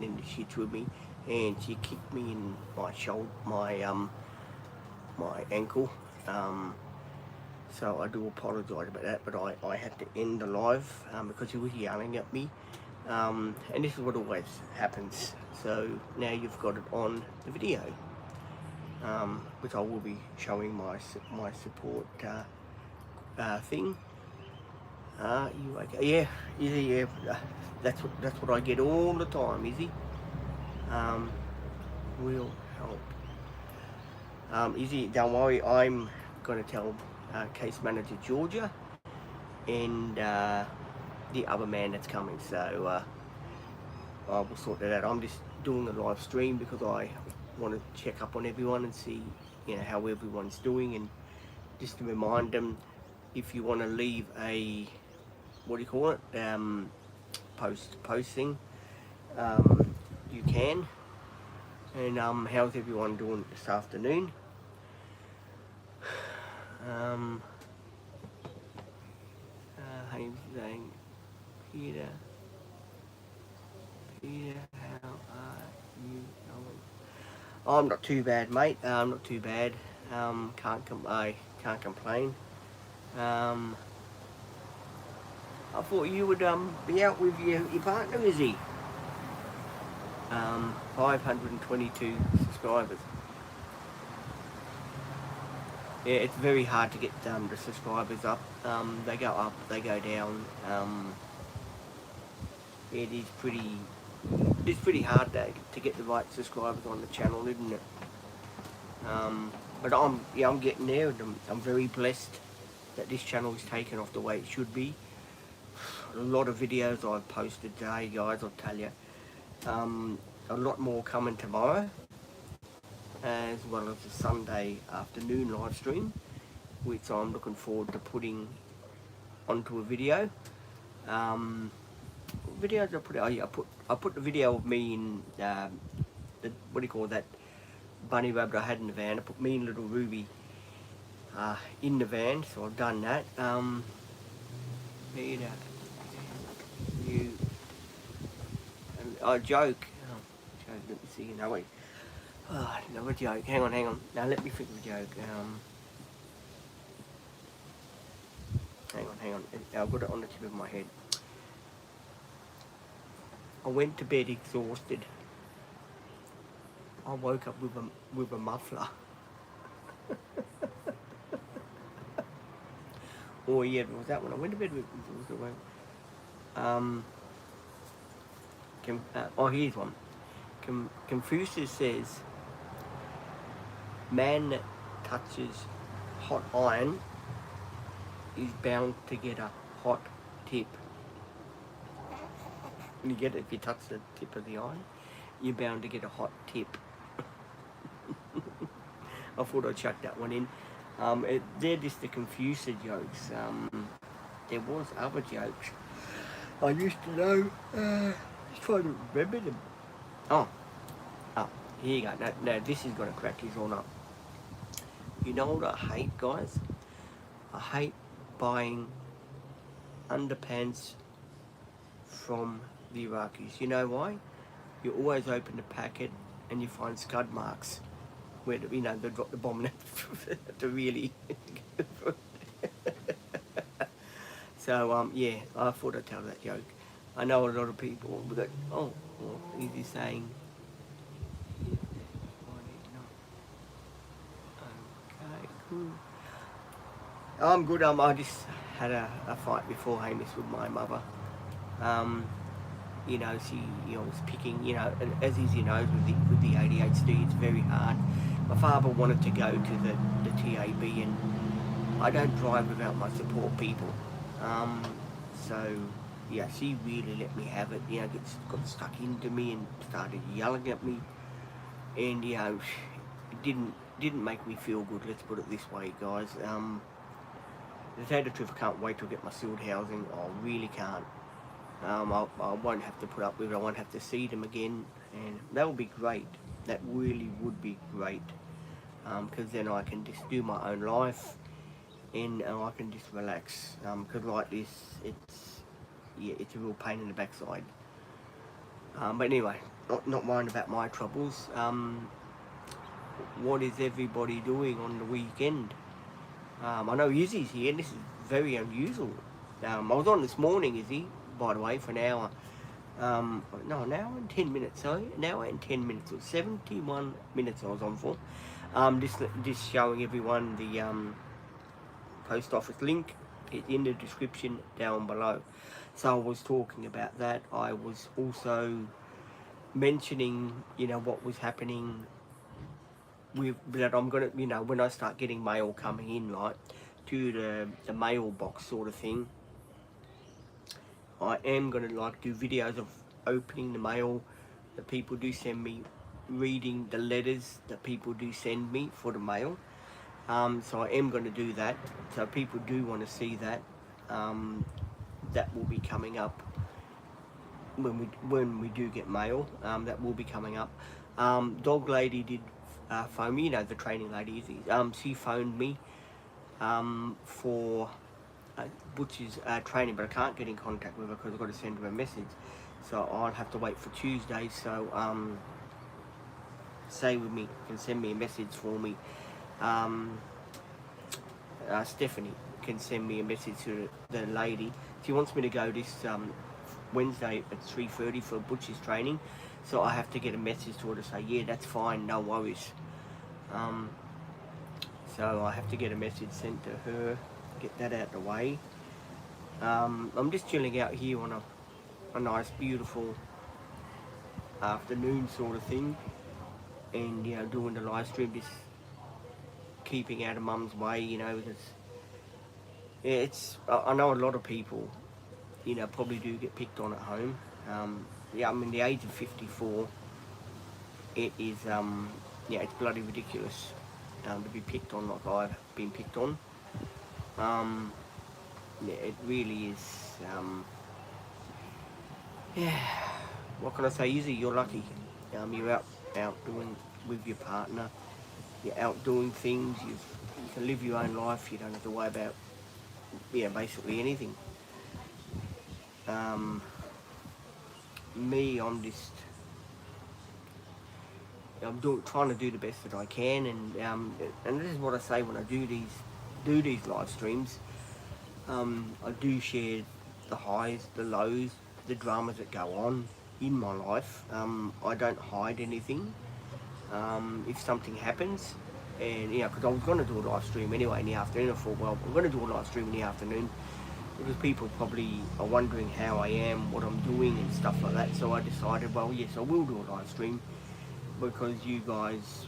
getting in the shits with me, and she kicked me in my shoulder, my ankle. Um, so I do apologise about that, but I had to end the live because he was yelling at me. And this is what always happens. So now you've got it on the video, which I will be showing my support thing. You okay? Yeah, Izzy. Yeah, that's what I get all the time, Izzy. Um, will help. Izzy, don't worry. I'm going to tell case manager Georgia and the other man that's coming. So I will sort that out. I'm just doing a live stream because I want to check up on everyone and see, how everyone's doing, and just to remind them, if you want to leave a, what do you call it, posting, you can. And how's everyone doing this afternoon? I'm saying, Peter, how are you going? I'm not too bad, mate. Not too bad. I can't complain. Um, I thought you would be out with your partner, is he? 522 subscribers. Yeah, it's very hard to get the subscribers up. They go up, they go down. It is pretty hard to get the right subscribers on the channel, isn't it? But I'm getting there. And I'm very blessed that this channel is taken off the way it should be. A lot of videos I've posted today, guys, I'll tell you. A lot more coming tomorrow, as well as a Sunday afternoon live stream, which I'm looking forward to putting onto a video. Videos I put, I put the video of me in what do you call that, bunny rabbit I had in the van. I put me and little Ruby in the van, so I've done that. Peter, you, joke. Joke, let me see. No, wait. Another joke. Hang on. Now let me think of a joke. Hang on. I've got it on the tip of my head. I went to bed exhausted. I woke up with a muffler. Oh yeah, it was that one. I went to bed with exhausted. Here's one. Confucius says, man that touches hot iron is bound to get a hot tip. You get it? If you touch the tip of the iron, you're bound to get a hot tip. I thought I'd chuck that one in. They're just the Confucius jokes. There was other jokes I used to know. Just trying to remember them. Oh, here you go. No, this is going to crack his on up. You know what I hate, guys? I hate buying underpants from the Iraqis. You know why? You always open the packet and you find scud marks where they dropped the bomb to really. So yeah, I thought I'd tell that joke. I know a lot of people will go, oh, well, is he saying? Okay, cool. I'm good. I just had a fight before Hamish with my mother. She was picking, and as Izzy knows, with the ADHD, it's very hard. My father wanted to go to the TAB, and I don't drive without my support people. So yeah, she really let me have it. Got stuck into me and started yelling at me, and it didn't make me feel good. Let's put it this way, guys. To tell you the truth, I can't wait to get my sealed housing. I really can't. I won't have to put up with it. I won't have to see them again, and that will be great. That really would be great, because then I can just do my own life, and I can just relax. Because like this, it's a real pain in the backside. But anyway, not worrying about my troubles. What is everybody doing on the weekend? I know Izzy's here, and this is very unusual. I was on this morning, Izzy, by the way, for an hour. No, an hour and 10 minutes, sorry. An hour and 10 minutes, or 71 minutes I was on for. Just showing everyone the post office link. It's in the description down below. So I was talking about that. I was also mentioning, what was happening with that. I'm gonna, when I start getting mail coming in, like to the mailbox sort of thing, I am gonna do videos of opening the mail that people do send me, reading the letters that people do send me for the mail. So I am going to do that. So people do want to see that. That will be coming up when we do get mail. That will be coming up. Dog lady did phone me. The training lady. She phoned me for Butch's training, but I can't get in contact with her because I've got to send her a message. So I'll have to wait for Tuesday. So say with me, you can send me a message for me. Stephanie can send me a message to the lady. She wants me to go this Wednesday at 3:30 for Butch's training, so I have to get a message to her to say, yeah, that's fine, no worries. So I have to get a message sent to her, get that out of the way. I'm just chilling out here on a nice, beautiful afternoon sort of thing, and doing the live stream, just keeping out of Mum's way, because it's. I know a lot of people, probably do get picked on at home. The age of 54, it is, it's bloody ridiculous to be picked on like I've been picked on. It really is. What can I say? Izzy, you're lucky. You're out doing with your partner. You're out doing things. You can live your own life. You don't have to worry about, basically anything. Me, I'm trying to do the best that I can, and this is what I say when I do these live streams. I do share the highs, the lows, the dramas that go on in my life. I don't hide anything. If something happens, and because I was going to do a live stream anyway in the afternoon, I thought, well, I'm going to do a live stream in the afternoon because people probably are wondering how I am, what I'm doing and stuff like that. So I decided, well, yes, I will do a live stream because you guys,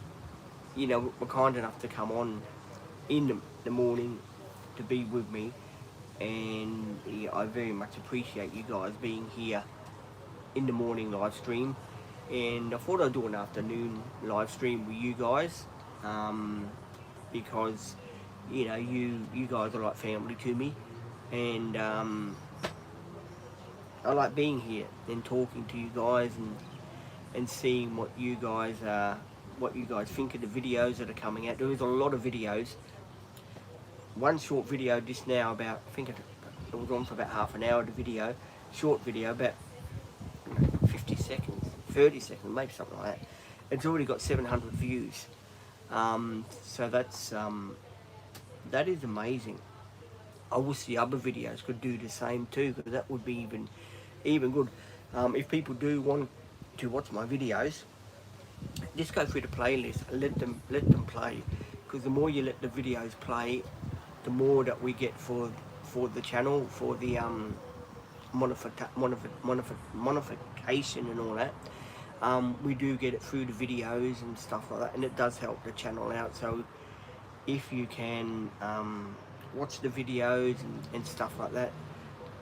were kind enough to come on in the morning to be with me, and I very much appreciate you guys being here in the morning live stream. And I thought I'd do an afternoon live stream with you guys, because you guys are like family to me, and I like being here and talking to you guys and seeing what you guys think of the videos that are coming out. There is a lot of videos. One short video just now, about, I think it was on for about half an hour, the video, short video, about 50 seconds, 30 seconds, maybe something like that. It's already got 700 views. So that is amazing. I wish the other videos could do the same too, because that would be even good. If people do want to watch my videos, just go through the playlist, let them play, because the more you let the videos play, the more that we get for the channel, for the modification and all that. We do get it through the videos and stuff like that, and it does help the channel out. So if you can watch the videos and stuff like that,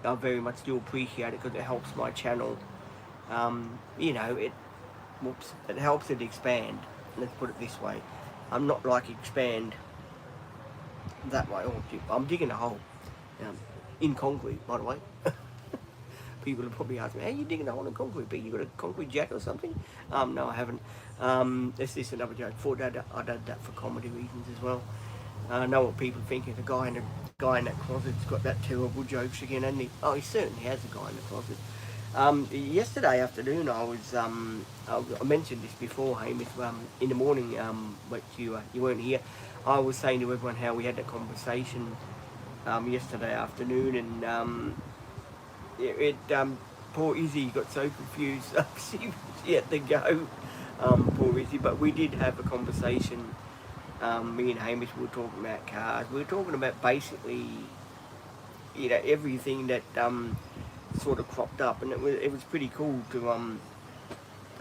I very much do appreciate it, because it helps my channel. It helps it expand. Let's put it this way. I'm not like expand that way. I'm digging a hole in concrete, by the way. People are probably asking, how are you digging a hole in concrete? But you got a concrete jack or something? No, I haven't. It's just another joke. I did that for comedy reasons as well. I know what people think. The guy in that closet's got that terrible jokes again, hasn't he? Oh, he certainly has a guy in the closet. Yesterday afternoon, I mentioned this before, Hamish. In the morning, but you weren't here. I was saying to everyone how we had that conversation yesterday afternoon, and poor Izzy got so confused. She had to go. Poor Izzy. But we did have a conversation. Me and Hamish, we were talking about cars. We were talking about basically, everything that sort of cropped up, and it was pretty cool to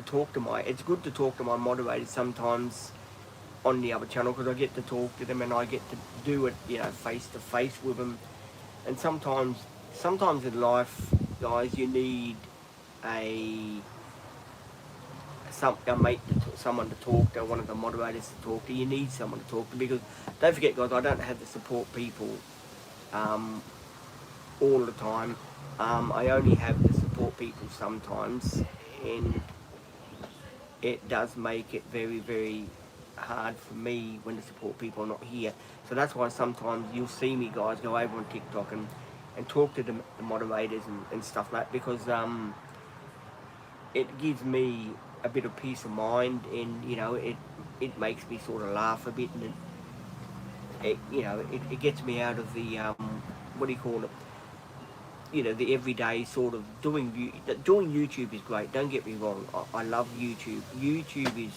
talk to my. It's good to talk to my moderators sometimes on the other channel because I get to talk to them and I get to do it, face to face with them. And sometimes in life, guys, you need a a mate, someone to talk to, one of the moderators to talk to. You need someone to talk to because don't forget, guys, I don't have to support people um, all the time. I only have to support people sometimes, and it does make it very, very hard for me when the support people are not here. So that's why sometimes you'll see me, guys, go over on TikTok and talk to the moderators and stuff like that because it gives me a bit of peace of mind, and it makes me sort of laugh a bit, and it gets me out of the what do you call it, the everyday sort of doing YouTube is great. Don't get me wrong. I love YouTube. YouTube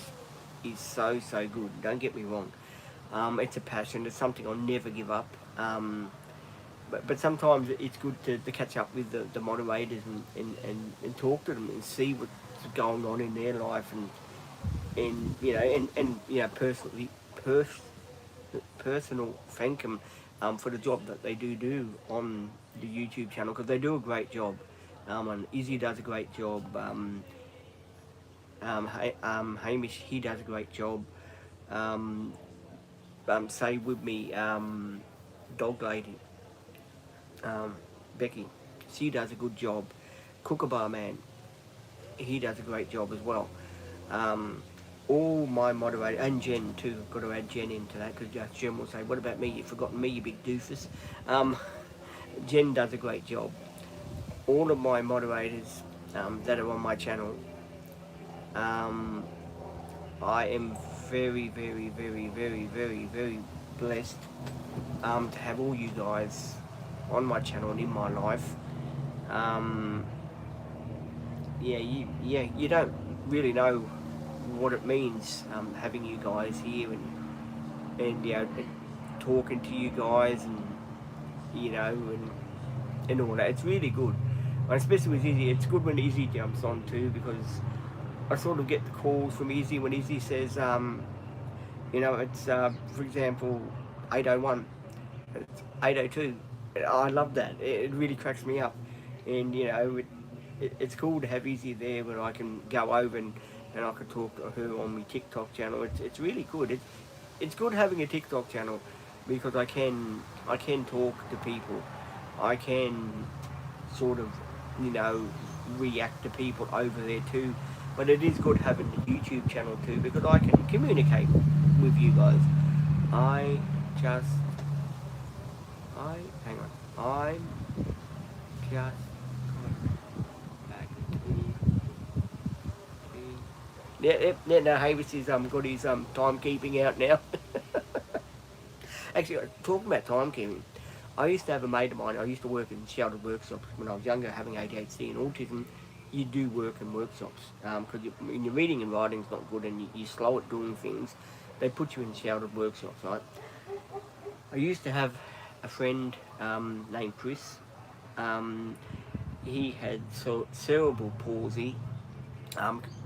is so good. Don't get me wrong. It's a passion. It's something I'll never give up. But sometimes it's good to catch up with the moderators and talk to them and see what's going on in their life, and personal thank them for the job that they do on the YouTube channel because they do a great job. And Izzy does a great job. Hamish, he does a great job. Um, say with me, dog lady, um, Becky, she does a good job. Kookaburra man, he does a great job as well. Um, all my moderators, and Jen too, got to add Jen into that because Jen will say, what about me? You've forgotten me, you big doofus. Um, Jen does a great job. All of my moderators that are on my channel, um, I am very, very, very, very, very, very blessed to have all you guys on my channel and in my life. Um, you don't really know what it means having you guys here and talking to you guys and all that. It's really good, and especially with Izzy. It's good when Izzy jumps on too because I sort of get the calls from Izzy when Izzy says, it's for example 801, it's 802. I love that. It really cracks me up, and it's cool to have Izzy there where I can go over and I can talk to her on my TikTok channel. It's really good. It's good having a TikTok channel because I can talk to people. I can sort of react to people over there too. But it is good having the YouTube channel too because I can communicate with you guys. I just I hang on. I'm just back to now Havis is got his timekeeping out now. Actually, talking about timekeeping, I used to have a mate of mine. I used to work in sheltered workshops when I was younger, having ADHD and autism. You do work in workshops because when your reading and writing's not good and you're slow at doing things. They put you in sheltered workshops, right? I used to have a friend named Chris. Um, he had cerebral palsy.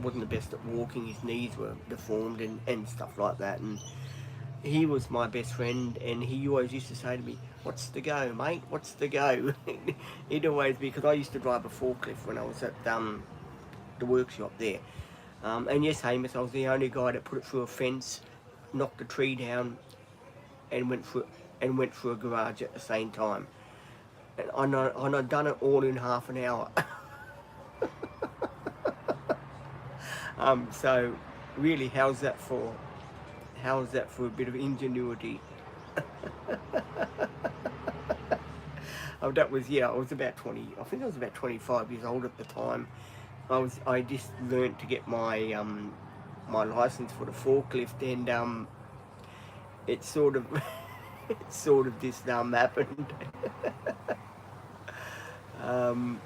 Wasn't the best at walking. His knees were deformed and stuff like that. And he was my best friend. And he always used to say to me, "What's the go, mate? What's the go?" He'd always because I used to drive a forklift when I was at the workshop there. And yes, Hamish, I was the only guy that put it through a fence, knocked a tree down, and went through a garage at the same time. And I'd done it all in half an hour. So really, how's that for a bit of ingenuity? That was, yeah, I was about 20, I think I was about 25 years old at the time. I just learnt to get my license for the forklift, and it sort of, it sort of just happened. um,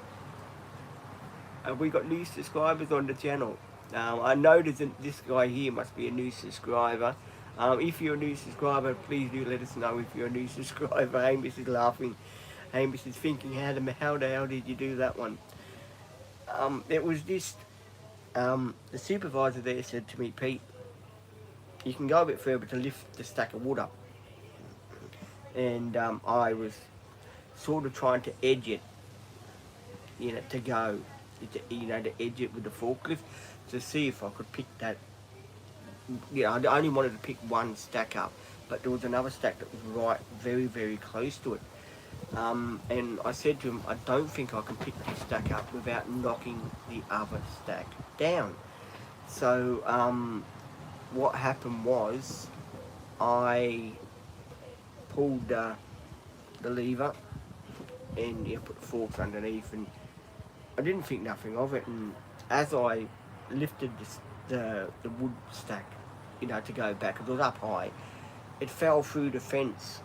have we got new subscribers on the channel? I know this guy here must be a new subscriber. If you're a new subscriber, please do let us know if you're a new subscriber. Amos is laughing. Amos is thinking, how the hell did you do that one? It was just, the supervisor there said to me, Pete, you can go a bit further to lift the stack of wood up. And I was sort of trying to edge it, to go, to edge it with the forklift to see if I could pick that. I only wanted to pick one stack up, but there was another stack that was right very, very close to it. And I said to him, I don't think I can pick this stack up without knocking the other stack down. So what happened was I pulled the lever and put the forks underneath, and I didn't think nothing of it. And as I lifted the wood stack, to go back, because it was up high, it fell through the fence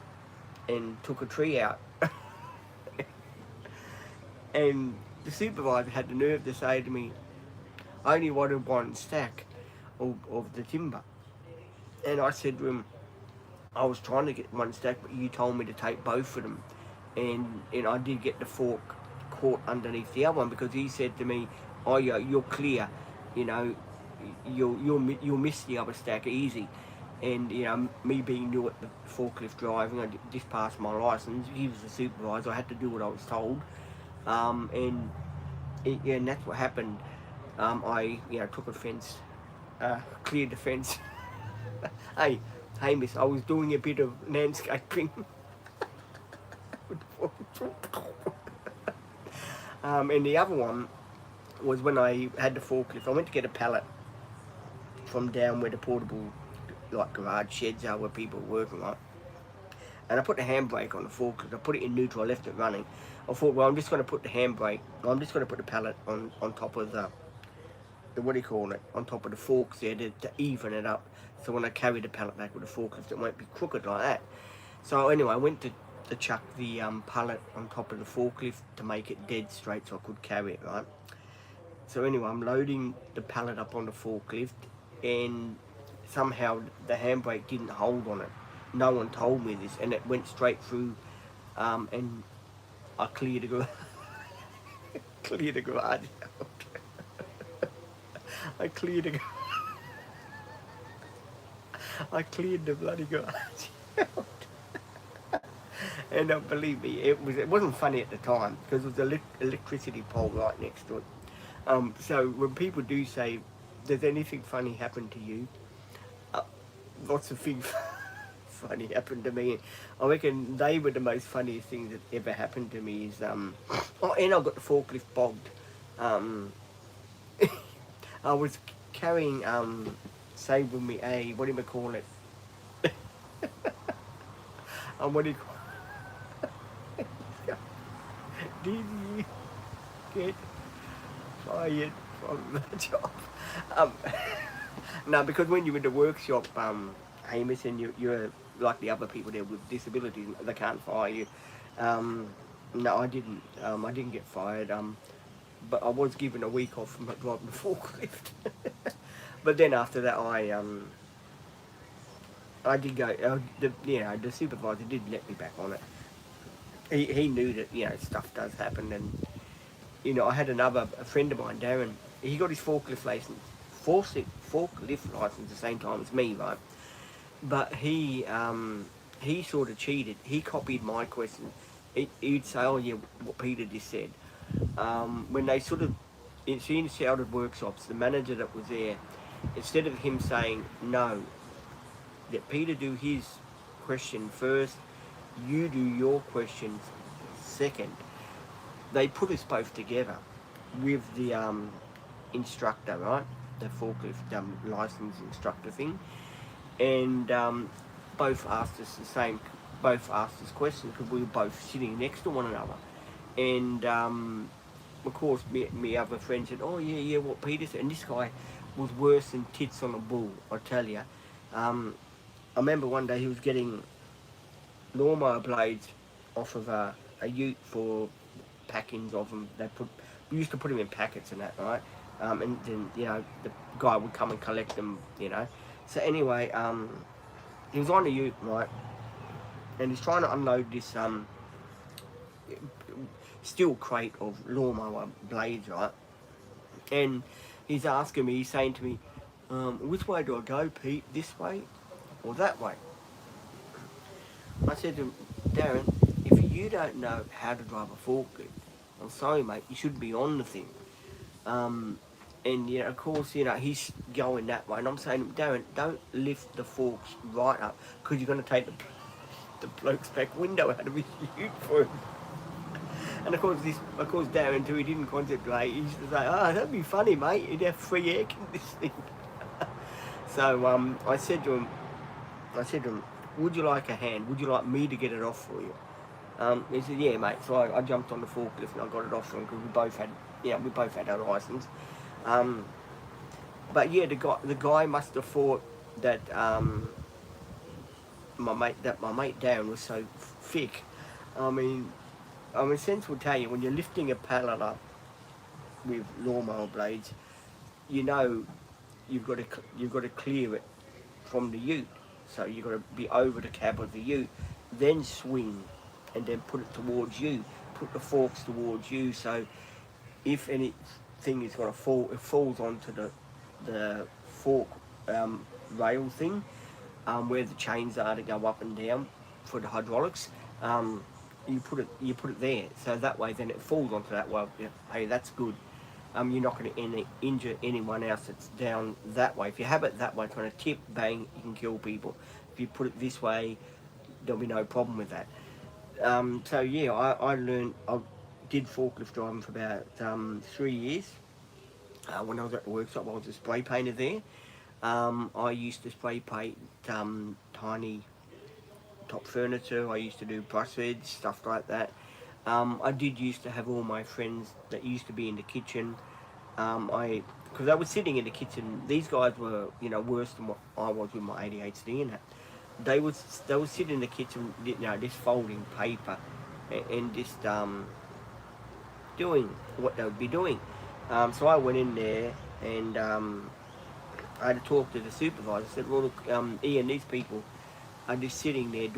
and took a tree out. And the supervisor had the nerve to say to me, I only wanted one stack of the timber. And I said to him, I was trying to get one stack, but you told me to take both of them. And I did get the fork caught underneath the other one, because he said to me, oh yeah, you're clear, you'll miss the other stack easy. And me being new at the forklift driving, I just passed my license. He was the supervisor. I had to do what I was told, and that's what happened. I took a fence, cleared the fence. Hey miss, I was doing a bit of landscaping. And the other one was when I had the forklift. I went to get a pallet from down where the portable garage sheds are, where people are working on. And I put the handbrake on the forklift. I put it in neutral, I left it running. I thought, well, I'm just going to put the handbrake, I'm just going to put the pallet on top of the what do you call it, on top of the forks there to even it up. So when I carry the pallet back with the forklift, it won't be crooked like that. So anyway, I went to chuck the pallet on top of the forklift to make it dead straight so I could carry it, right? So anyway, I'm loading the pallet up on the forklift, and somehow the handbrake didn't hold on it. No one told me this, and it went straight through, and I cleared the garage. Cleared the garage out. I cleared the bloody garage out. And believe me, it wasn't funny at the time, because there was an electricity pole right next to it. So when people do say, does anything funny happen to you? Lots of things funny happened to me. I reckon they were the most funniest things that ever happened to me is, and I got the forklift bogged. I was carrying, say with me, what do you call it? What do you call it? Did you get fired from the job? No, because when you're in the workshop, Hamish, and you're like the other people there with disabilities, they can't fire you. No, I didn't. I didn't get fired. But I was given a week off from driving the forklift. But then after that, I did go. The supervisor did let me back on it. He knew that stuff does happen, and I had a friend of mine, Darren. He got his forklift license the same time as me, right? But he sort of cheated. He copied my question. He'd say, "Oh yeah, what Peter just said." When they sort of in shouted workshops, the manager that was there, instead of him saying no, let Peter do his question first, you do your questions second, they put us both together with the instructor, right? The forklift license instructor thing, and both asked us the same both asked us questions because we were both sitting next to one another. And of course, me other friend said, "Oh yeah, what Peter said." And this guy was worse than tits on a bull, I tell you. I remember one day he was getting lawnmower blades off of a ute for packings of them. We used to put them in packets and that, right? And then the guy would come and collect them. So anyway, he was on the ute, right, and he's trying to unload this steel crate of lawnmower blades, right? And he's asking me, he's saying to me, which way do I go, Pete? This way or that way? I said to him, Darren, if you don't know how to drive a forklift, I'm sorry, mate, you shouldn't be on the thing. And of course, he's going that way, and I'm saying, Darren, don't lift the forks right up because you're going to take the bloke's back window out of his ute for him. And of course, Darren too, he didn't contemplate. He used to say, "Oh, that'd be funny, mate. You'd have free air conditioning." So I said to him, "Would you like a hand? Would you like me to get it off for you?" He said, "Yeah, mate." So I jumped on the forklift and I got it off for him because we both had our license. But yeah, the guy must have thought that my mate Darren was so thick. I mean, sense will tell you when you're lifting a pallet up with lawnmower blades, you've got to clear it from the ute. So you've got to be over the cab of the ute, then swing, and then put it towards you. Put the forks towards you. So if anything is going to fall, it falls onto the fork rail thing, where the chains are to go up and down for the hydraulics. You put it there, so that way then it falls onto that. Well, hey, that's good. You're not going to injure anyone else that's down that way. If you have it that way, trying to tip, bang, you can kill people. If you put it this way, there'll be no problem with that. So yeah, I did forklift driving for about 3 years. When I was at the workshop, I was a spray painter there. I used to spray paint tiny top furniture. I used to do brush heads, stuff like that. I did used to have all my friends that used to be in the kitchen. Because I was sitting in the kitchen. These guys were, worse than what I was with my ADHD and that. They would sit in the kitchen, just folding paper and just doing what they would be doing. So I went in there and I had to talk to the supervisor. I said, "Well, look, Ian, these people are just sitting there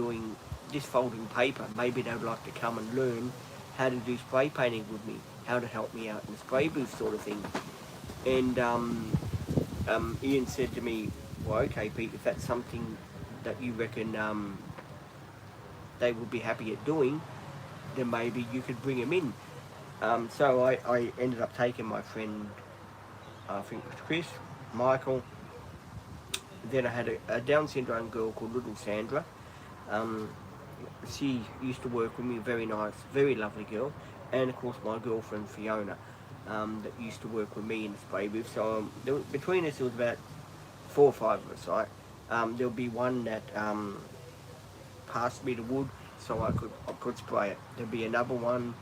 just folding paper. Maybe they would like to come and learn how to do spray painting with me, how to help me out in the spray booth sort of thing." And Ian said to me, "Well, okay, Pete, if that's something that you reckon they would be happy at doing, then maybe you could bring them in." So I ended up taking my friend, I think it was Chris, Michael. Then I had a Down syndrome girl called Little Sandra. She used to work with me, very nice, very lovely girl. And of course my girlfriend Fiona, that used to work with me in the spray booth. So between us there was about 4 or 5 of us, right? There'll be one that passed me the wood so I could spray it. There'll be another one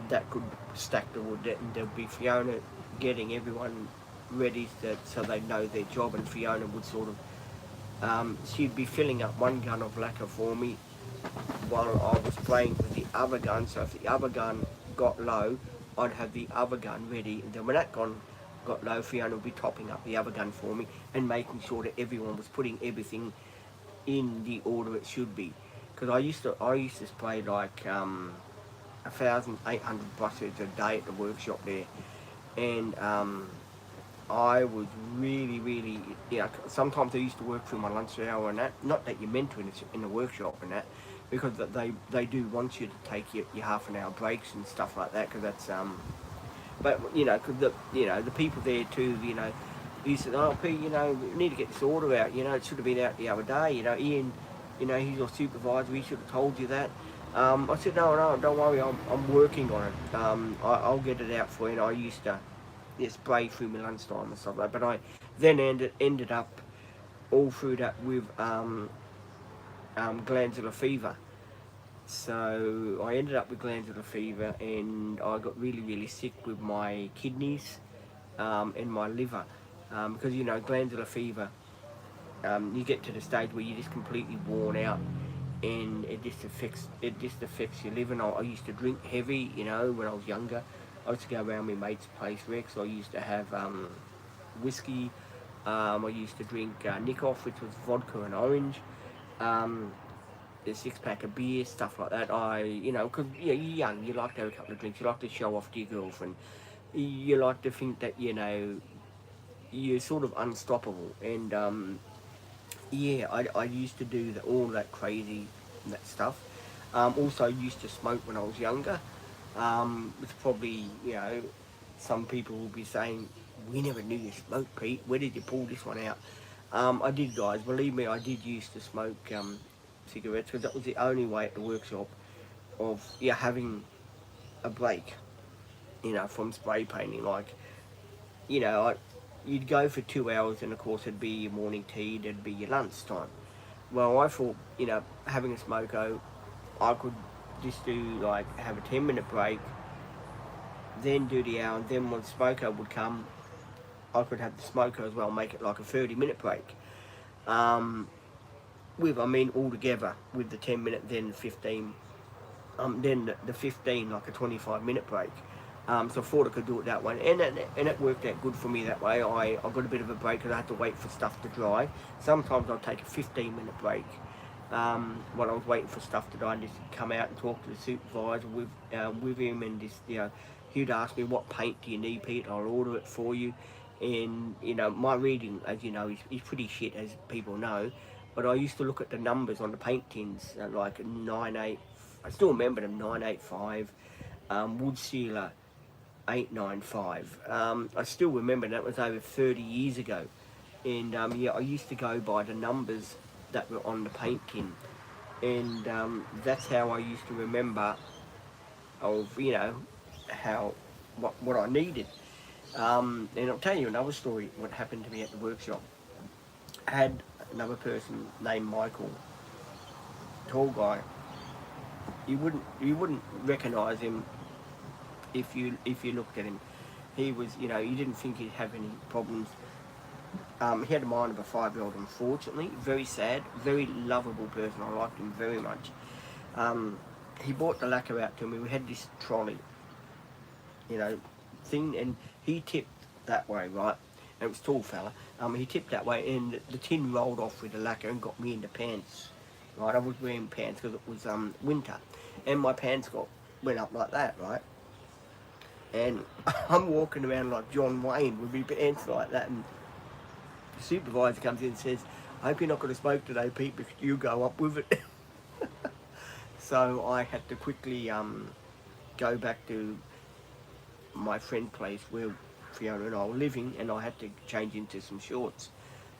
that could stack the wood, and there'll be Fiona getting everyone ready so they know their job, and Fiona would sort of she'd be filling up one gun of lacquer for me while I was playing with the other gun. So if the other gun got low, I'd have the other gun ready, and then when that gun got low, Fiona would be topping up the other gun for me and making sure that everyone was putting everything in the order it should be. Because I used to spray like 1,800 brushes a day at the workshop there, and I was really, sometimes I used to work through my lunch hour and that. Not that you're meant to in the workshop and that, because they do want you to take your half an hour breaks and stuff like that, because that's but cause the people there too, he said, "Oh, Pete, we need to get this order out, it should have been out the other day, Ian, he's your supervisor, he should have told you that." I said, no, don't worry, I'm working on it. I'll get it out for you. And I used to spray through my lunchtime and stuff like that. But I then ended up all through that with glandular fever. So I ended up with glandular fever, and I got really, really sick with my kidneys and my liver, because glandular fever. You get to the stage where you're just completely worn out, and it just affects your liver. And I used to drink heavy, when I was younger. I used to go around my mate's place, Rex. I used to have whiskey. I used to drink Nikoff, which was vodka and orange. Um, a 6 pack of beer, stuff like that. Because you're young, you like to have a couple of drinks, you like to show off to your girlfriend, you like to think that you're sort of unstoppable. And yeah, I used to do all that crazy that stuff. Also, I used to smoke when I was younger. It's probably some people will be saying, "We never knew you smoked, Pete. Where did you pull this one out?" I did, guys. Believe me, I did used to smoke cigarettes, because that was the only way at the workshop of having a break. From spray painting. Like, you'd go for 2 hours, and of course it'd be your morning tea, it'd be your lunch time. Well, I thought, having a smoko, I could just do, like, have a 10-minute break, then do the hour, and then when smoko would come, I could have the smoko as well, make it like a 30-minute break. Um, all together, with the 10-minute, then 15, then the 15, like a 25-minute break. So I thought I could do it that way, and it worked out good for me that way. I got a bit of a break because I had to wait for stuff to dry. Sometimes I'd take a 15-minute break while I was waiting for stuff to dry, and just come out and talk to the supervisor with him, and just he'd ask me, "What paint do you need, Pete? I'll order it for you." And my reading, as you know, is pretty shit, as people know. But I used to look at the numbers on the paint tins, like 98. I still remember them, 985, wood sealer 895. I still remember that was over 30 years ago. And I used to go by the numbers that were on the paint tin. And that's how I used to remember of, how, what I needed. And I'll tell you another story, what happened to me at the workshop. I had another person named Michael, tall guy. You wouldn't recognise him if you looked at him. He was, you didn't think he'd have any problems. He had a mind of a 5-year-old, unfortunately. Very sad, very lovable person. I liked him very much. He brought the lacquer out to me. We had this trolley, thing, and he tipped that way, right? And it was a tall fella. He tipped that way, and the tin rolled off with the lacquer and got me in the pants. Right, I was wearing pants because it was winter, and my pants went up like that, right? And I'm walking around like John Wayne with my pants like that, and the supervisor comes in and says, "I hope you're not going to smoke today, Pete, because you go up with it." So I had to quickly go back to my friend's place where Fiona and I were living, and I had to change into some shorts.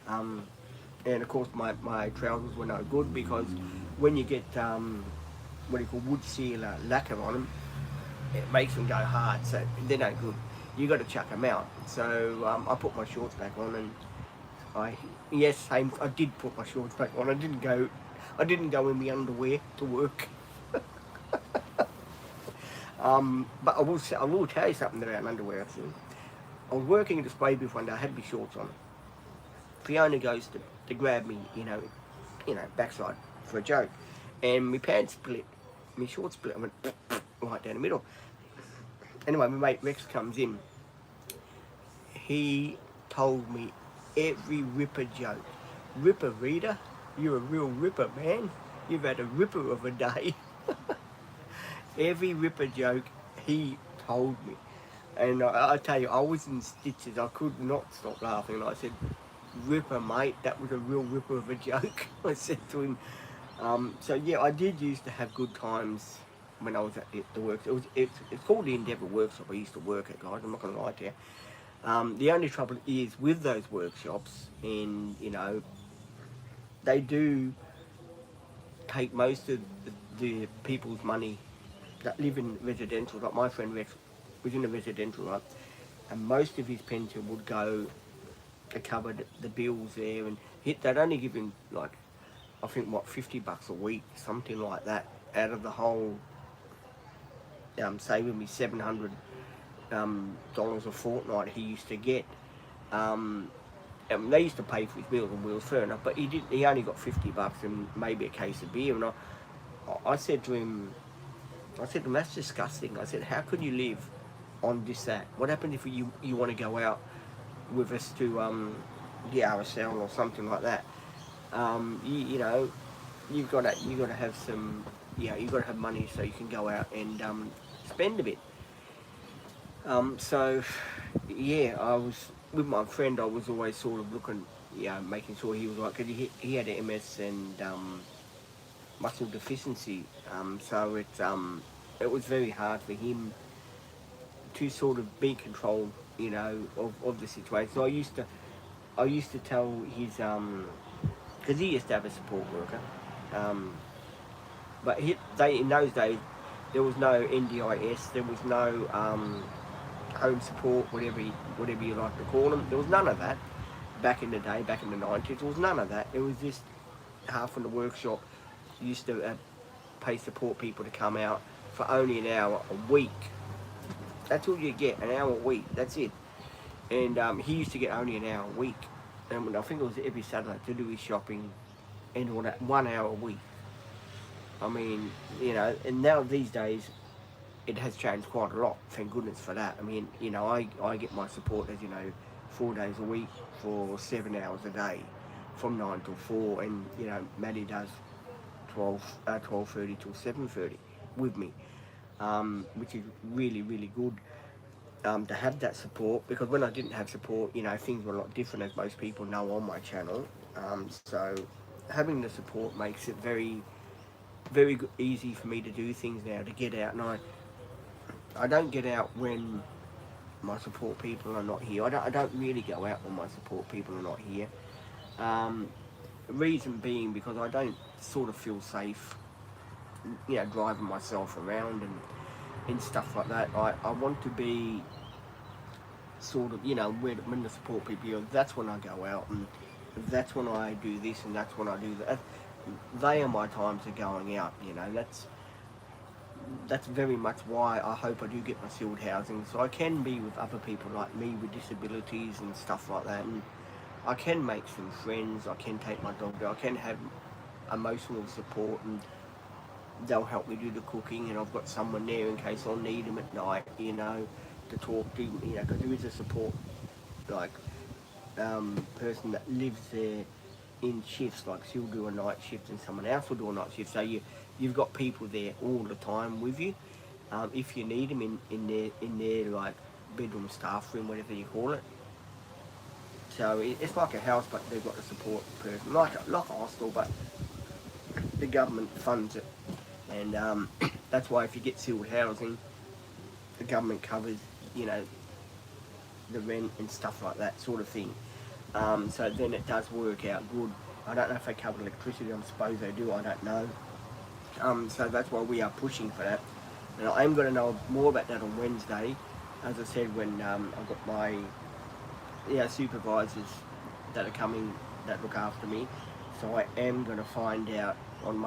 And of course my trousers were no good, because when you get what do you call wood sealer lacquer on them, it makes them go hard, so they're no good. You got to chuck them out. So I put my shorts back on, and I did put my shorts back on. I didn't go in my underwear to work. But I will tell you something about underwear. Actually, I was working at a spray booth one day. I had my shorts on. Fiona goes to grab me, backside for a joke, and my pants split, my shorts split. I went right down the middle. Anyway, my mate Rex comes in. He told me every ripper joke. "Ripper, Rita, you're a real ripper, man. You've had a ripper of a day." Every ripper joke he told me. And I tell you, I was in stitches. I could not stop laughing. And I said, "Ripper, mate, that was a real ripper of a joke." I said to him. So yeah, I did used to have good times when I was at the work. It's called the Endeavour Workshop. I used to work at, guys. I'm not going to lie to you. The only trouble is with those workshops, and they do take most of the people's money that live in residential. Like my friend Rex was in a residential, right? And most of his pension would go to cover the bills there, and they'd only give him like I think what, $50 a week, something like that, out of the whole, saving me $700 a fortnight he used to get. And they used to pay for his meals and wheels, fair enough, but he only got $50 and maybe a case of beer. And I said to him, that's disgusting. I said, how could you live on that? What happened if you want to go out with us to the RSL or something like that? You know, you've got to have some, you've got to have money so you can go out and spend a bit. So yeah, I was with my friend. I was always sort of looking, making sure he was right, because he had MS and muscle deficiency. So it was very hard for him to sort of be controlled, of the situation. So I used to tell his because he used to have a support worker, but in those days there was no NDIS, there was no home support, whatever you like to call them. There was none of that back in the day, back in the 90s. There was none of that. It was just half in the workshop. Used to pay support people to come out for only an hour a week. That's all you get, an hour a week. That's it. And he used to get only an hour a week. And I think it was every Saturday to do his shopping and all that, 1 hour a week. I mean, and now these days it has changed quite a lot, thank goodness for that. I mean, I get my support, as you know, 4 days a week for 7 hours a day, from 9 till 4, and Maddie does 12:30 till 7:30 with me, which is really, really good to have that support, because when I didn't have support, things were a lot different, as most people know on my channel. So having the support makes it very, very easy for me to do things now, to get out. And I don't get out when my support people are not here. I don't really go out when my support people are not here. Reason being because I don't sort of feel safe, driving myself around and stuff like that. I want to be sort of, when the support people, that's when I go out, and that's when I do this, and that's when I do that. They are my times of going out, that's very much why I hope I do get my sealed housing, so I can be with other people like me with disabilities and stuff like that, and I can make some friends, I can take my dog there, I can have emotional support, and they'll help me do the cooking, and I've got someone there in case I need them at night, to talk to, because there is a support, like, person that lives there in shifts, like she'll do a night shift and someone else will do a night shift, so you've got people there all the time with you, if you need them in their like bedroom, staff room, whatever you call it. So it's like a house, but they've got a support person, like a hostel, but the government funds it, and that's why if you get sealed housing, the government covers, the rent and stuff like that sort of thing. So then it does work out good. I don't know if they cover electricity, I suppose they do, I don't know. So that's why we are pushing for that. And I am going to know more about that on Wednesday, as I said, when I've got my supervisors that are coming, that look after me. So I am going to find out on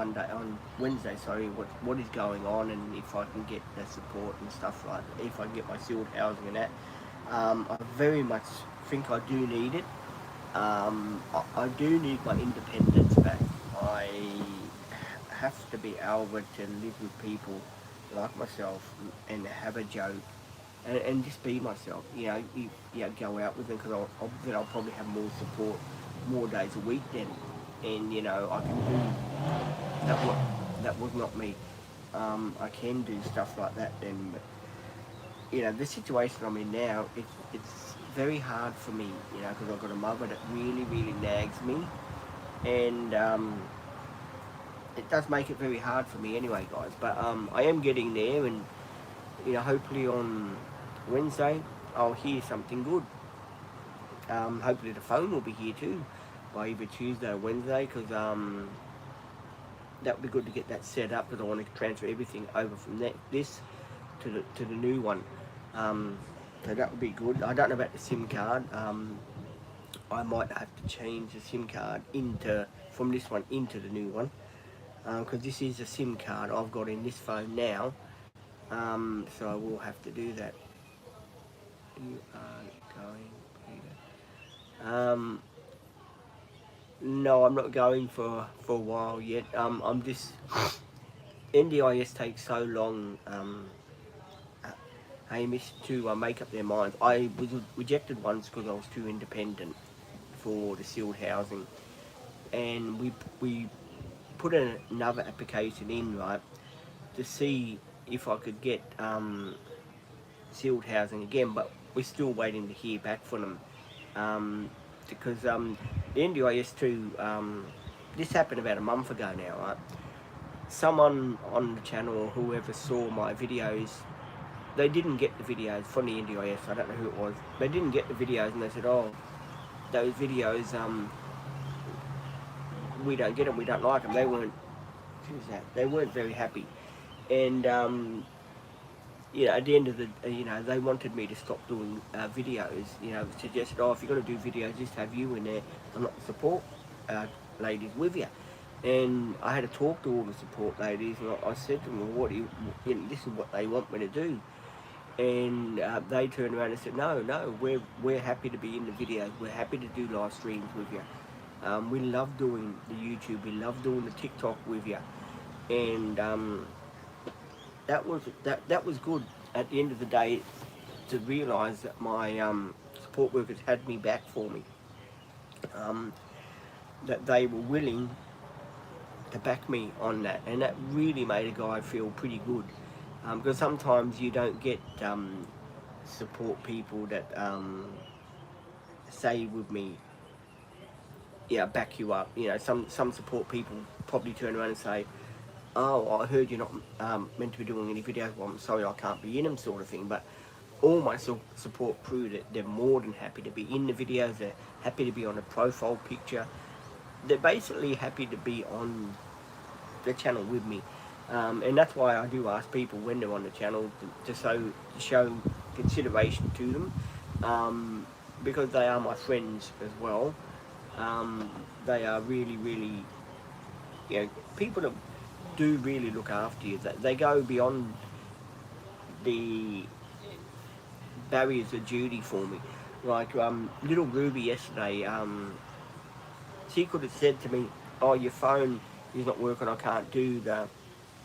Wednesday, what is going on, and if I can get the support and stuff like that, if I can get my sealed housing and that. I very much think I do need it. I do need my independence back. I have to be able to live with people like myself and have a joke and just be myself. Go out with them, because then I'll probably have more support, more days a week then, and I can do that was not me. I can do stuff like that then. But, the situation I'm in now, it's very hard for me, because I've got a mother that really, really nags me, and it does make it very hard for me anyway, guys. But I am getting there, and hopefully on Wednesday I'll hear something good. Hopefully the phone will be here too by either Tuesday or Wednesday, because that would be good to get that set up, because I want to transfer everything over from this to the new one. So that would be good. I don't know about the SIM card. I might have to change the SIM card from this one into the new one, because this is a SIM card I've got in this phone now, so I will have to do that. You are going, Peter. No, I'm not going for a while yet. I'm just NDIS takes so long, Hamish, to make up their minds. I was rejected once because I was too independent for the sealed housing, and we put another application in, right, to see if I could get sealed housing again, but we're still waiting to hear back from them, because the NDIS too. This happened about a month ago now, right? Someone on the channel or whoever saw my videos, they didn't get the videos from the NDIS. I don't know who it was. They didn't get the videos, and they said, "Oh, those videos, we don't get them. We don't like them." They weren't. Who's that? They weren't very happy, and at the end of the, they wanted me to stop doing videos. Suggested, "Oh, if you're going to do videos, just have you in there and not the support ladies with you." And I had to talk to all the support ladies, and I said to them, "Well, what do this is what they want me to do." And they turned around and said, "No, we're happy to be in the videos. We're happy to do live streams with you. We love doing the YouTube. We love doing the TikTok with you." And that was good at the end of the day, to realise that my support workers had me back for me. That they were willing to back me on that, and that really made a guy feel pretty good, because sometimes you don't get support people that say with me, back you up. Some support people probably turn around and say, "Oh, I heard you're not meant to be doing any videos. Well, I'm sorry, I can't be in them," sort of thing. But all my support crew, that they're more than happy to be in the videos. They're happy to be on a profile picture. They're basically happy to be on the channel with me, and that's why I do ask people when they're on the channel to show consideration to them, because they are my friends as well. They are really, really, people that do really look after you. They go beyond the barriers of duty for me. Like little Ruby yesterday, she could have said to me, "Oh, your phone is not working. I can't do the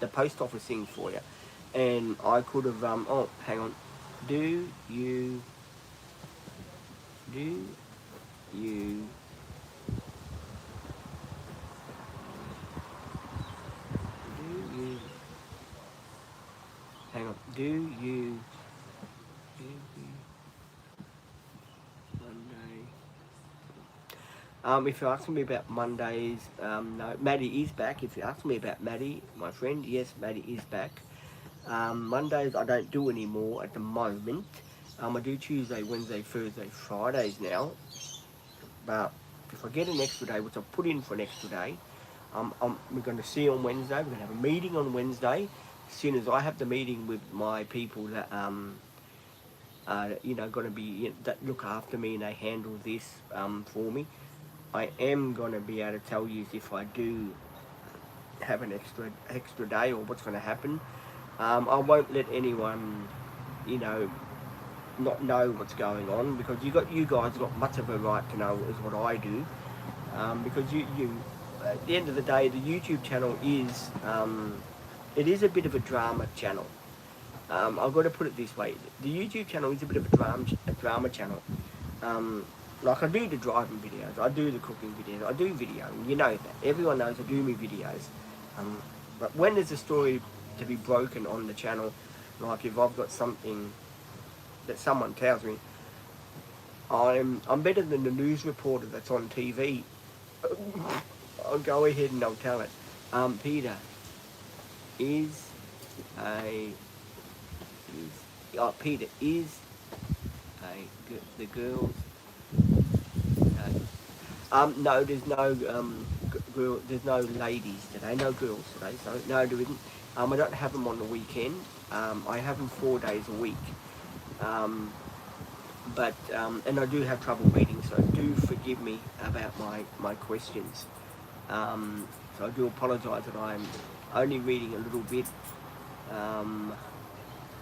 post office thing for you." And I could have, oh, hang on. Do you hang on. Do you Monday? If you're asking me about Mondays, no, Maddie is back. If you're asking me about Maddie, my friend, yes, Maddie is back. Mondays I don't do anymore at the moment. I do Tuesday, Wednesday, Thursday, Fridays now. But if I get an extra day, which I've put in for an extra day, we're going to see on Wednesday. We're going to have a meeting on Wednesday. As soon as I have the meeting with my people that going to be that look after me and they handle this for me, I am going to be able to tell you if I do have an extra day or what's going to happen. I won't let anyone, not know what's going on, because you guys got much of a right to know is what I do, because you at the end of the day, the YouTube channel is it is a bit of a drama channel. I've got to put it this way: the YouTube channel is a bit of a drama channel. Like, I do the driving videos, I do the cooking videos, I do video, and you know that. Everyone knows I do my videos. But when there's a story to be broken on the channel, like if I've got something that someone tells me, I'm better than the news reporter that's on TV. I'll go ahead and I'll tell it. Peter, Peter, is the girls... No, there's no there's no ladies today, no girls today, so no, there isn't. I don't have them on the weekend. I have them 4 days a week. but and I do have trouble reading, so do forgive me about my questions. So I do apologise that I'm only reading a little bit, um,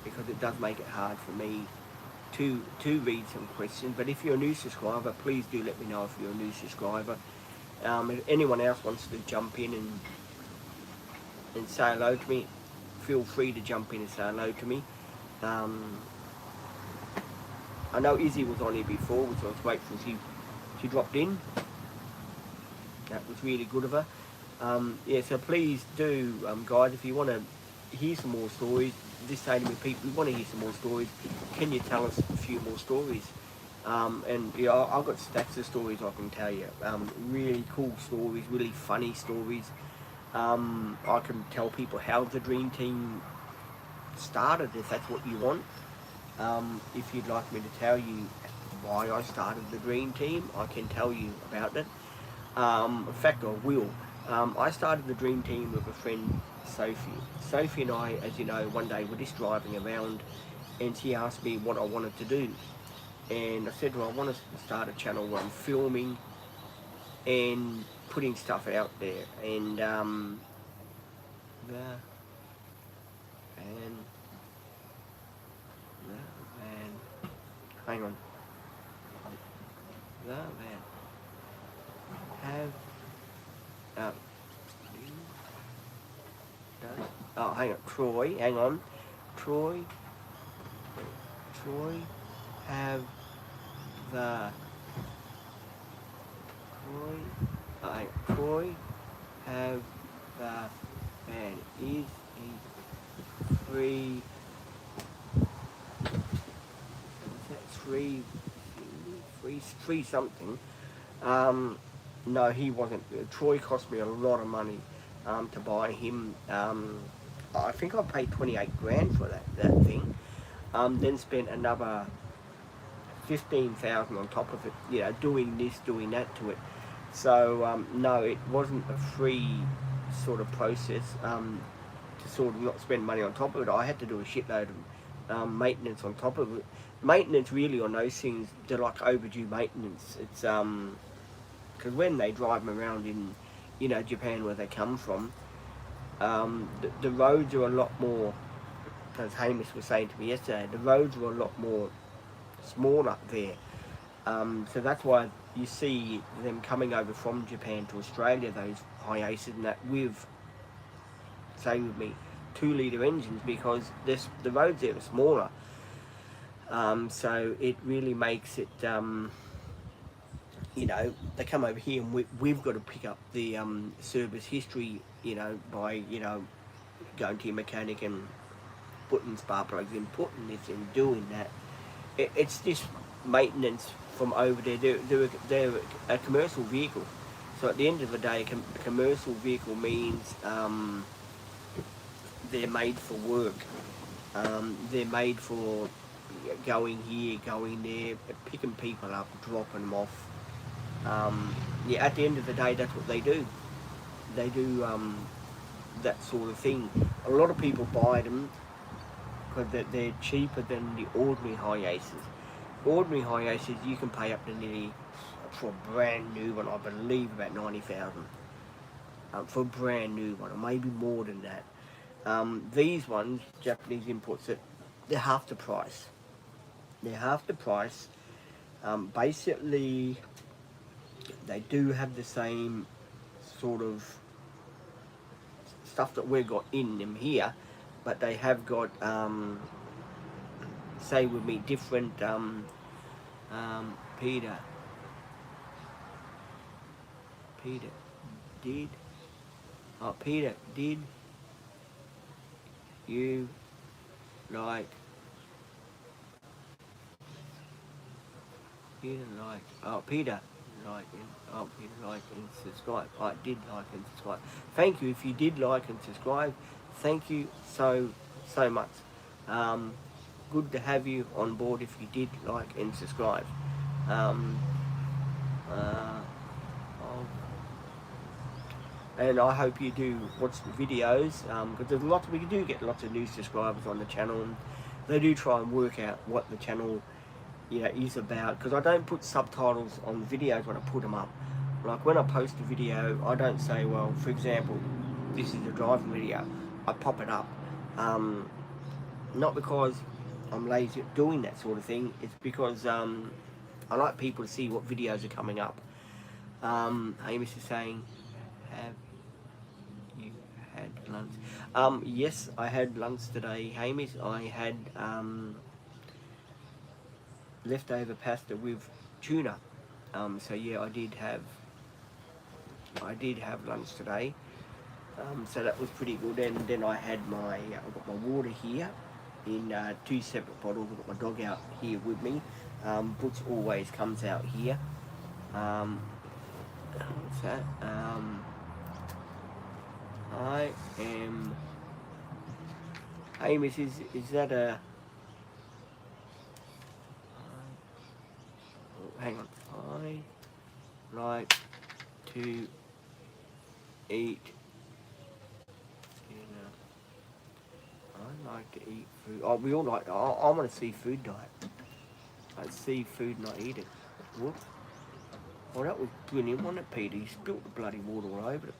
because it does make it hard for me to read some questions. But if you're a new subscriber, please do let me know if you're a new subscriber. If anyone else wants to jump in and say hello to me, feel free to jump in and say hello to me. I know Izzy was on here before, so I was grateful she dropped in. That was really good of her. Yeah, so please do, guys, if you want to hear some more stories, just say to me, Pete, we want to hear some more stories. Can you tell us a few more stories? And yeah, I've got stacks of stories I can tell you. Really cool stories, really funny stories. I can tell people how the Dream Team started, if that's what you want. If you'd like me to tell you why I started the Dream Team, I can tell you about it. In fact, I will. I started the Dream Team with a friend, Sophie. Sophie and I, as you know, one day were just driving around, and she asked me what I wanted to do. And I said to her, I want to start a channel where I'm filming and putting stuff out there. And hang on. Have oh, hang on, Troy, hang on. Troy have the Troy have the man is he free three something. No, he wasn't. Troy cost me a lot of money to buy him. I think I paid 28 grand for that thing. Then spent another 15,000 on top of it, you know, doing this, doing that to it. So no, it wasn't a free sort of process to sort of not spend money on top of it. I had to do a shitload of maintenance on top of it. Maintenance really on those things, they're like overdue maintenance. It's because when they drive them around in, you know, Japan where they come from, the roads are a lot more, as Hamish was saying to me yesterday, the roads are a lot more small up there. So that's why you see them coming over from Japan to Australia, those Hiaces and that, with, say with me, 2-litre engines, because the roads there are smaller. So it really makes it, you know, they come over here and we've got to pick up the service history, you know, by, you know, going to your mechanic and putting spark plugs in, putting this in, doing that. It's just maintenance from over there. They're a commercial vehicle. So at the end of the day, a commercial vehicle means they're made for work. They're made for going here, going there, picking people up, dropping them off. Yeah, at the end of the day, that's what they do. They do that sort of thing. A lot of people buy them because they're cheaper than the ordinary Hiaces. Ordinary Hiaces, you can pay up to nearly, for a brand new one, I believe about 90,000 for a brand new one, or maybe more than that. These ones, Japanese imports, they're half the price. They're half the price. Basically, they do have the same sort of stuff that we've got in them here, but they have got, say with me, different, Peter did you like, Peter like and subscribe. I did like and subscribe. Thank you if you did like and subscribe. Thank you so much. Good to have you on board if you did like and subscribe. And I hope you do watch the videos, because we do get lots of new subscribers on the channel, and they do try and work out what the channel is about, because I don't put subtitles on videos when I put them up. Like when I post a video, I don't say, well, for example, this is a driving video. I pop it up. Not because I'm lazy at doing that sort of thing. It's because I like people to see what videos are coming up. Hamish is saying, have you had lunch? Yes, I had lunch today, Hamish. I had leftover pasta with tuna. So yeah, I did have lunch today. So that was pretty good. And then I got my water here in 2 separate bottles. I've got my dog out here with me. Butch always comes out here. What's that? I am. Amos, is that a? Hang on. I like to eat. I like to eat food. Oh, we all like. I'm on a seafood diet. I eat seafood and I eat it. Whoops. Oh, that was brilliant, wasn't it, Peter? He spilt the bloody water all over it.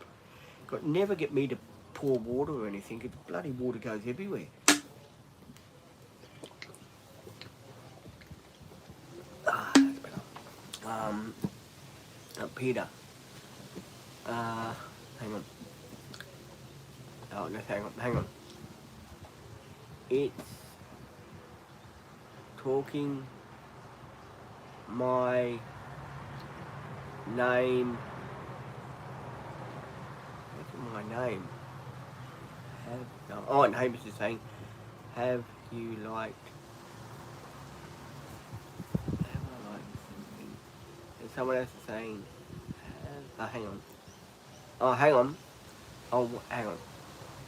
Never get me to pour water or anything. The bloody water goes everywhere. That's better. Peter. Hang on. Oh, no, hang on. It's talking my name. What's my name? And Hamish is saying, have you liked? And someone else is saying, hang on. Oh, hang on. Oh, hang on.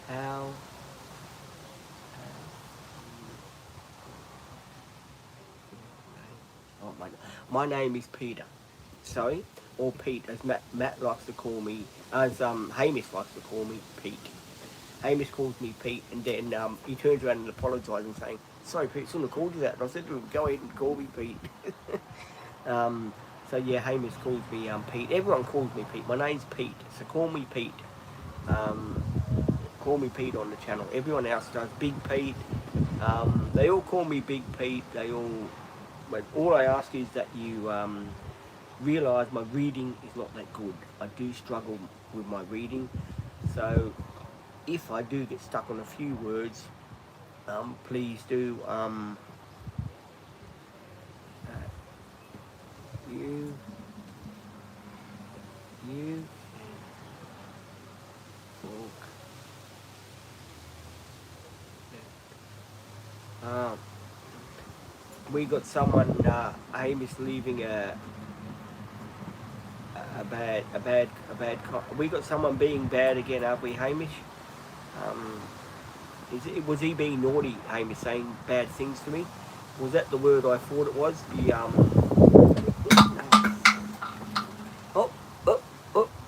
How? Oh, my name is Peter. Sorry, or Pete, as Matt likes to call me, as Hamish likes to call me, Pete. Hamish calls me Pete, and then he turns around and apologises, saying, "Sorry, Pete, I shouldn't have called you that." And I said to him, "Go ahead and call me Pete." So yeah, Hamish calls me Pete. Everyone calls me Pete. My name's Pete, so call me Pete. Call me Pete on the channel. Everyone else does Big Pete. They all call me Big Pete. But all I ask is that you realise my reading is not that good. I do struggle with my reading, so if I do get stuck on a few words, please do you talk. We got someone, Hamish, leaving we got someone being bad again, have we, Hamish? Was he being naughty, Hamish, saying bad things to me? Was that the word I thought it was?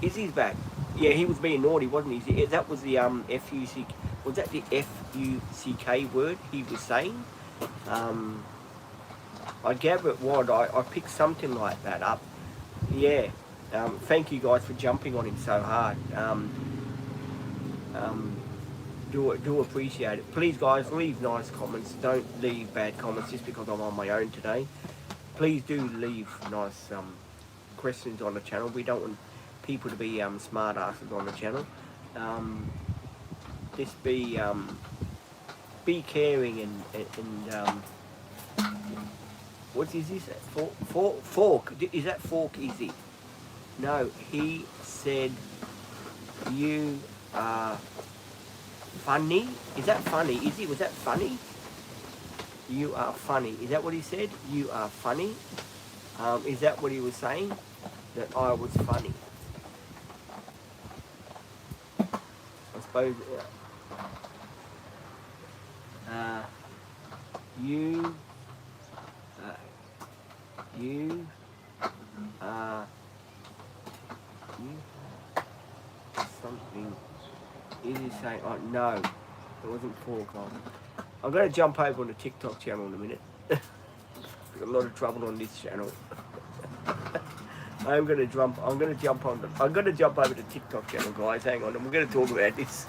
Izzy's back. Yeah, he was being naughty, wasn't he? That was the F-U-C. Was that the F-U-C-K word he was saying? I gather it was. I picked something like that up. Yeah. Thank you guys for jumping on him so hard. Do appreciate it. Please, guys, leave nice comments. Don't leave bad comments just because I'm on my own today. Please do leave nice questions on the channel. We don't want people to be smart asses on the channel. Just be caring and what is this? Fork? Is that fork? Izzy? No, he said you are funny. Is that funny? Izzy, was that funny? You are funny. Is that what he said? You are funny. Is that what he was saying? That I was funny. I suppose. You are something. Is he saying? Oh no, it wasn't fork. I'm going to jump over on the TikTok channel in a minute. a lot of trouble on this channel. I'm gonna jump over to TikTok channel, guys. Hang on, and we're gonna talk about this.